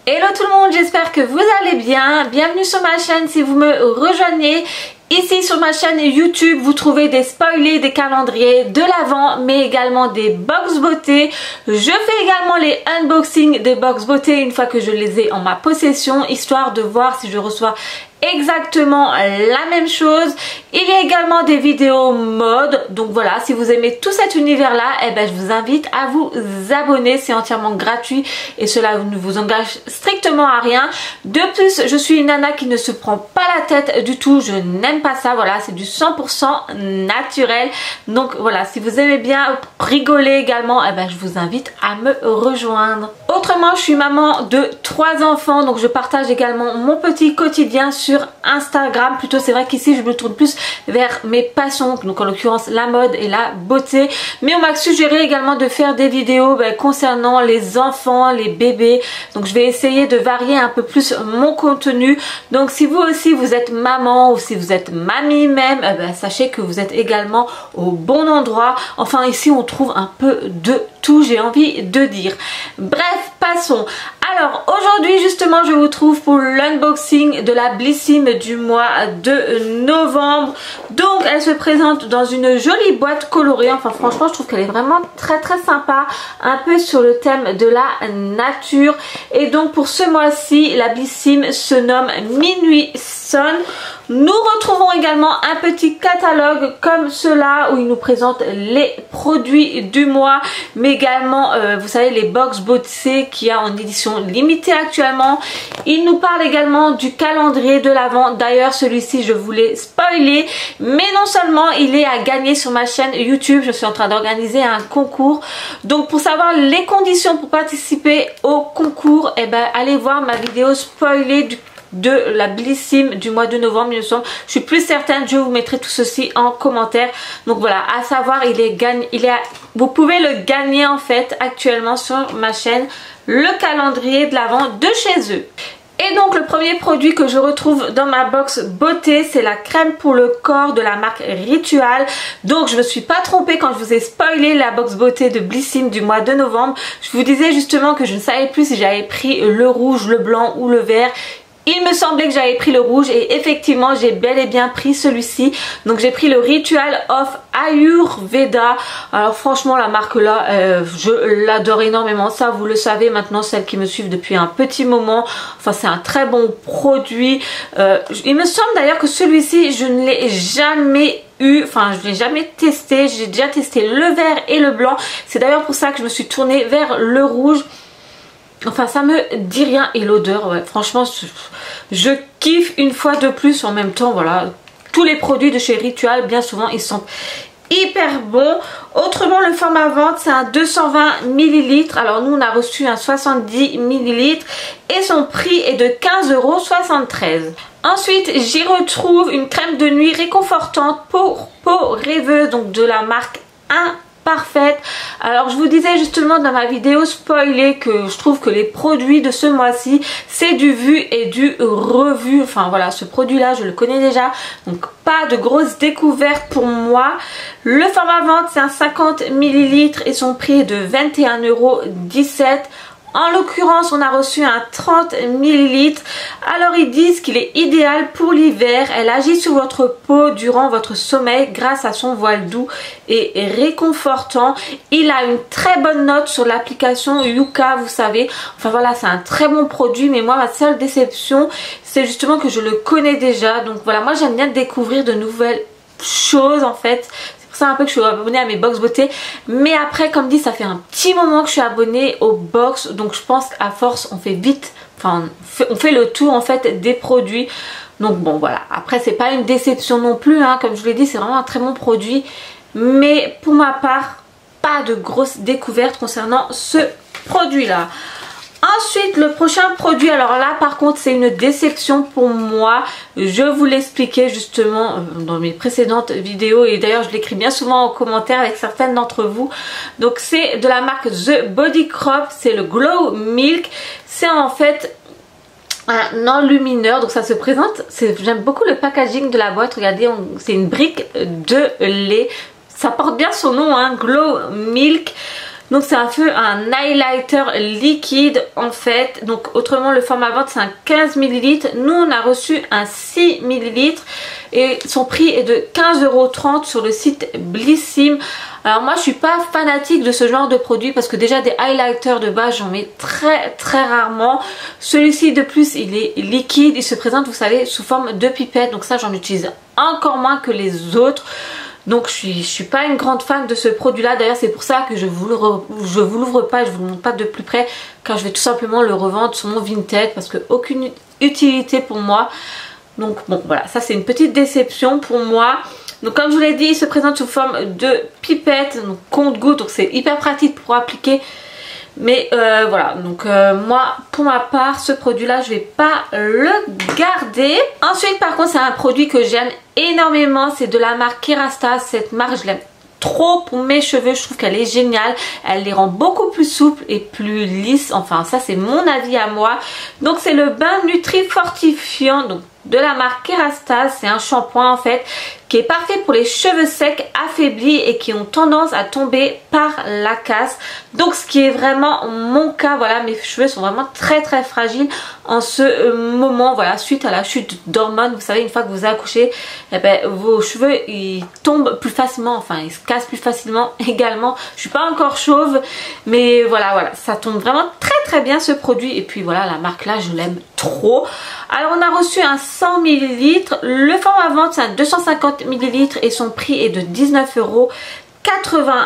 Hello tout le monde, j'espère que vous allez bien. Bienvenue sur ma chaîne si vous me rejoignez. Ici sur ma chaîne YouTube, vous trouvez des spoilers, des calendriers de l'Avent, mais également des box beauté. Je fais également les unboxings des box beauté une fois que je les ai en ma possession, histoire de voir si je reçois exactement la même chose. Il y a également des vidéos mode, donc voilà, si vous aimez tout cet univers là, je vous invite à vous abonner, c'est entièrement gratuit et cela ne vous engage strictement à rien. De plus, je suis une nana qui ne se prend pas la tête du tout, je n'aime pas ça, voilà, c'est du 100% naturel. Donc voilà, si vous aimez bien rigoler également, je vous invite à me rejoindre. Autrement, je suis maman de 3 enfants, donc je partage également mon petit quotidien sur Instagram. Plutôt, c'est vrai qu'ici je me tourne plus vers mes passions, donc en l'occurrence la mode et la beauté, mais on m'a suggéré également de faire des vidéos concernant les enfants, les bébés, donc je vais essayer de varier un peu plus mon contenu. Donc si vous aussi vous êtes maman ou si vous êtes mamie même, sachez que vous êtes également au bon endroit. Enfin, ici on trouve un peu de tout, j'ai envie de dire. Bref, passons. Alors aujourd'hui justement je vous trouve pour l'unboxing de la Blissim du mois de novembre. Donc elle se présente dans une jolie boîte colorée. Enfin franchement je trouve qu'elle est vraiment très sympa, un peu sur le thème de la nature. Et donc pour ce mois-ci la Blissim se nomme Minuit Sun. Nous retrouvons également un petit catalogue comme cela où il nous présente les produits du mois, mais également vous savez les box beauté qu'il y a en édition limitée actuellement. Il nous parle également du calendrier de l'Avent. D'ailleurs celui-ci je voulais spoiler, mais non seulement il est à gagner sur ma chaîne YouTube, je suis en train d'organiser un concours. Donc pour savoir les conditions pour participer au concours, allez voir ma vidéo spoilée de la Blissim du mois de novembre, il me semble. Je suis plus certaine, je vous mettrai tout ceci en commentaire. Donc voilà, à savoir, vous pouvez le gagner en fait actuellement sur ma chaîne, le calendrier de l'Avent de chez eux. Et donc le premier produit que je retrouve dans ma box beauté, c'est la crème pour le corps de la marque Ritual. Donc je me suis pas trompée quand je vous ai spoilé la box beauté de Blissim du mois de novembre. Je vous disais justement que je ne savais plus si j'avais pris le rouge, le blanc ou le vert. Il me semblait que j'avais pris le rouge et effectivement j'ai bel et bien pris celui-ci. Donc j'ai pris le Ritual of Ayurveda. Alors franchement la marque là je l'adore énormément. Ça vous le savez maintenant, celles qui me suivent depuis un petit moment. Enfin c'est un très bon produit. Il me semble d'ailleurs que celui-ci je ne l'ai jamais eu, enfin je ne l'ai jamais testé. J'ai déjà testé le vert et le blanc. C'est d'ailleurs pour ça que je me suis tournée vers le rouge. Enfin ça me dit rien. Et l'odeur, ouais, franchement je kiffe une fois de plus. En même temps voilà, tous les produits de chez Ritual bien souvent ils sont hyper bons. Autrement le format vente c'est un 220 ml. Alors nous on a reçu un 70 ml et son prix est de 15,73 €. Ensuite j'y retrouve une crème de nuit réconfortante pour peau rêveuse, donc de la marque 1 Parfaite. Alors je vous disais justement dans ma vidéo spoilée que je trouve que les produits de ce mois-ci c'est du vu et du revu. Enfin voilà, ce produit là je le connais déjà, donc pas de grosse découverte pour moi. Le format vente c'est un 50 ml et son prix est de 21,17 €. En l'occurrence, on a reçu un 30 ml. Alors, ils disent qu'il est idéal pour l'hiver. Elle agit sur votre peau durant votre sommeil grâce à son voile doux et réconfortant. Il a une très bonne note sur l'application Yuka, vous savez. Enfin voilà, c'est un très bon produit. Mais moi, ma seule déception, c'est justement que je le connais déjà. Donc voilà, moi j'aime bien découvrir de nouvelles choses en fait. C'est un peu que je suis abonnée à mes box beauté, mais après comme dit ça fait un petit moment que je suis abonnée aux box, donc je pense qu'à force on fait vite, enfin on fait le tour en fait des produits. Donc bon voilà, après c'est pas une déception non plus hein. Comme je vous l'ai dit c'est vraiment un très bon produit, mais pour ma part pas de grosse découverte concernant ce produit là. Ensuite le prochain produit, alors là par contre c'est une déception pour moi. Je vous l'expliquais justement dans mes précédentes vidéos et d'ailleurs je l'écris bien souvent en commentaire avec certaines d'entre vous. Donc c'est de la marque The Body Crop, c'est le Glow Milk. C'est en fait un enlumineur, donc ça se présente, j'aime beaucoup le packaging de la boîte. Regardez, c'est une brique de lait, ça porte bien son nom hein, Glow Milk. Donc c'est un highlighter liquide en fait. Donc autrement le format vente c'est un 15 ml. Nous on a reçu un 6 ml et son prix est de 15,30 € sur le site Blissim. Alors moi je suis pas fanatique de ce genre de produit parce que déjà des highlighters de base j'en mets très rarement. Celui-ci de plus il est liquide, il se présente vous savez sous forme de pipette, donc ça j'en utilise encore moins que les autres. Donc je suis pas une grande fan de ce produit là, d'ailleurs c'est pour ça que je vous l'ouvre pas et je vous le montre pas de plus près, car je vais tout simplement le revendre sur mon Vinted parce que aucune utilité pour moi. Donc bon voilà, ça c'est une petite déception pour moi. Donc comme je vous l'ai dit, il se présente sous forme de pipette, donc compte-gouttes, donc c'est hyper pratique pour appliquer. Mais voilà, donc moi pour ma part ce produit là je vais pas le garder. Ensuite par contre c'est un produit que j'aime énormément, c'est de la marque Kerastase. Cette marque je l'aime trop pour mes cheveux, je trouve qu'elle est géniale, elle les rend beaucoup plus souples et plus lisses, enfin ça c'est mon avis à moi. Donc c'est le bain Nutri fortifiant donc de la marque Kerastase, c'est un shampoing en fait qui est parfait pour les cheveux secs, affaiblis et qui ont tendance à tomber par la casse. Donc ce qui est vraiment mon cas, voilà, mes cheveux sont vraiment très fragiles en ce moment, voilà, suite à la chute d'hormones. Vous savez, une fois que vous accouchez, eh ben, vos cheveux ils tombent plus facilement, enfin ils se cassent plus facilement également. Je suis pas encore chauve, mais voilà, ça tombe vraiment très bien ce produit. Et puis voilà, la marque là je l'aime trop. Alors on a reçu un 100 ml, le format vente c'est un 250 ml et son prix est de 19,81 €.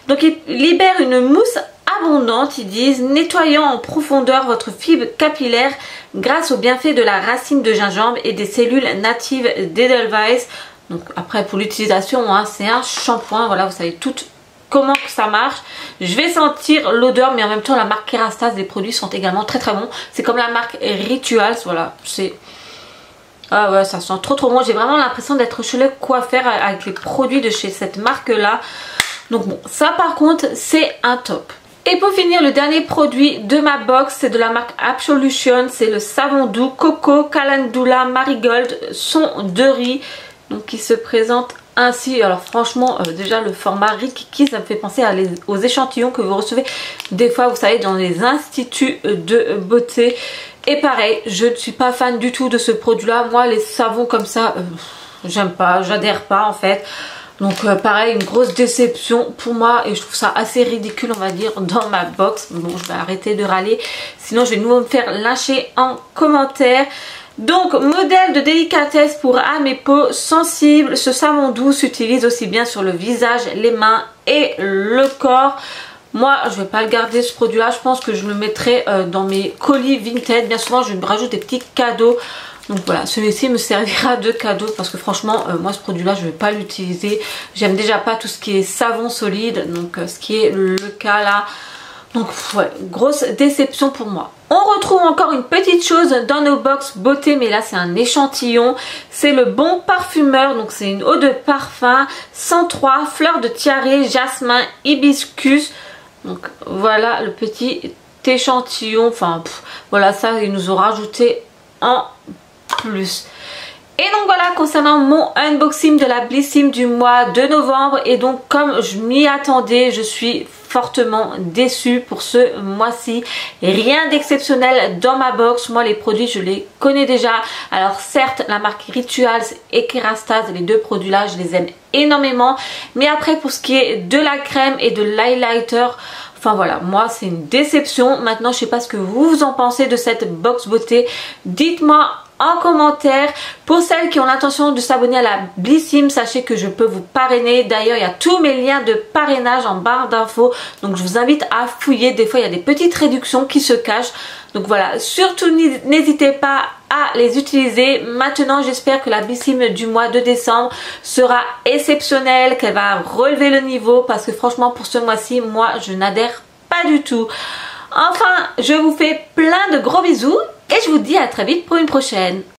Donc il libère une mousse abondante, ils disent, nettoyant en profondeur votre fibre capillaire grâce aux bienfaits de la racine de gingembre et des cellules natives d'Edelweiss. Donc après pour l'utilisation, hein, c'est un shampoing, voilà, vous savez tout comment que ça marche. Je vais sentir l'odeur, mais en même temps la marque Kerastase, les produits sont également très bons. C'est comme la marque Rituals, voilà, c'est... Ah ouais, ça sent trop bon. J'ai vraiment l'impression d'être chez le coiffeur avec les produits de chez cette marque là. Donc bon, ça par contre c'est un top. Et pour finir, le dernier produit de ma box, c'est de la marque Absolution. C'est le savon doux Coco Calendula Marigold son de riz. Donc qui se présente ainsi. Alors franchement déjà le format Rikiki, ça me fait penser aux échantillons que vous recevez des fois, vous savez, dans les instituts de beauté. Et pareil, je ne suis pas fan du tout de ce produit là. Moi les savons comme ça, j'aime pas, j'adhère pas en fait. Donc pareil, une grosse déception pour moi et je trouve ça assez ridicule on va dire dans ma box. Bon, je vais arrêter de râler, sinon je vais nous me faire lyncher en commentaire. Donc modèle de délicatesse pour âme et peau sensible, ce savon doux s'utilise aussi bien sur le visage, les mains et le corps. Moi je vais pas le garder ce produit là, je pense que je le mettrai dans mes colis Vinted. Bien souvent je me rajoute des petits cadeaux. Donc voilà, celui-ci me servira de cadeau parce que franchement moi ce produit là je vais pas l'utiliser. J'aime déjà pas tout ce qui est savon solide, donc ce qui est le cas là. Donc ouais, grosse déception pour moi. On retrouve encore une petite chose dans nos box beauté, mais là c'est un échantillon. C'est le Bon Parfumeur, donc c'est une eau de parfum 103 fleurs de tiare, jasmin, hibiscus. Donc voilà le petit échantillon. Enfin voilà, ça ils nous ont rajouté en plus. Et donc voilà, concernant mon unboxing de la Blissim du mois de novembre. Et donc comme je m'y attendais, je suis fortement déçue pour ce mois-ci. Rien d'exceptionnel dans ma box. Moi les produits je les connais déjà. Alors certes la marque Rituals et Kerastase, les deux produits là je les aime énormément. Mais après pour ce qui est de la crème et de l'highlighter, enfin voilà, moi c'est une déception. Maintenant je sais pas ce que vous en pensez de cette box beauté. Dites-moi en commentaire. Pour celles qui ont l'intention de s'abonner à la Blissim, sachez que je peux vous parrainer. D'ailleurs il y a tous mes liens de parrainage en barre d'infos, donc je vous invite à fouiller. Des fois il y a des petites réductions qui se cachent, donc voilà, surtout n'hésitez pas à les utiliser. Maintenant j'espère que la Blissim du mois de décembre sera exceptionnelle, qu'elle va relever le niveau, parce que franchement pour ce mois-ci moi je n'adhère pas du tout. Enfin je vous fais plein de gros bisous et je vous dis à très vite pour une prochaine.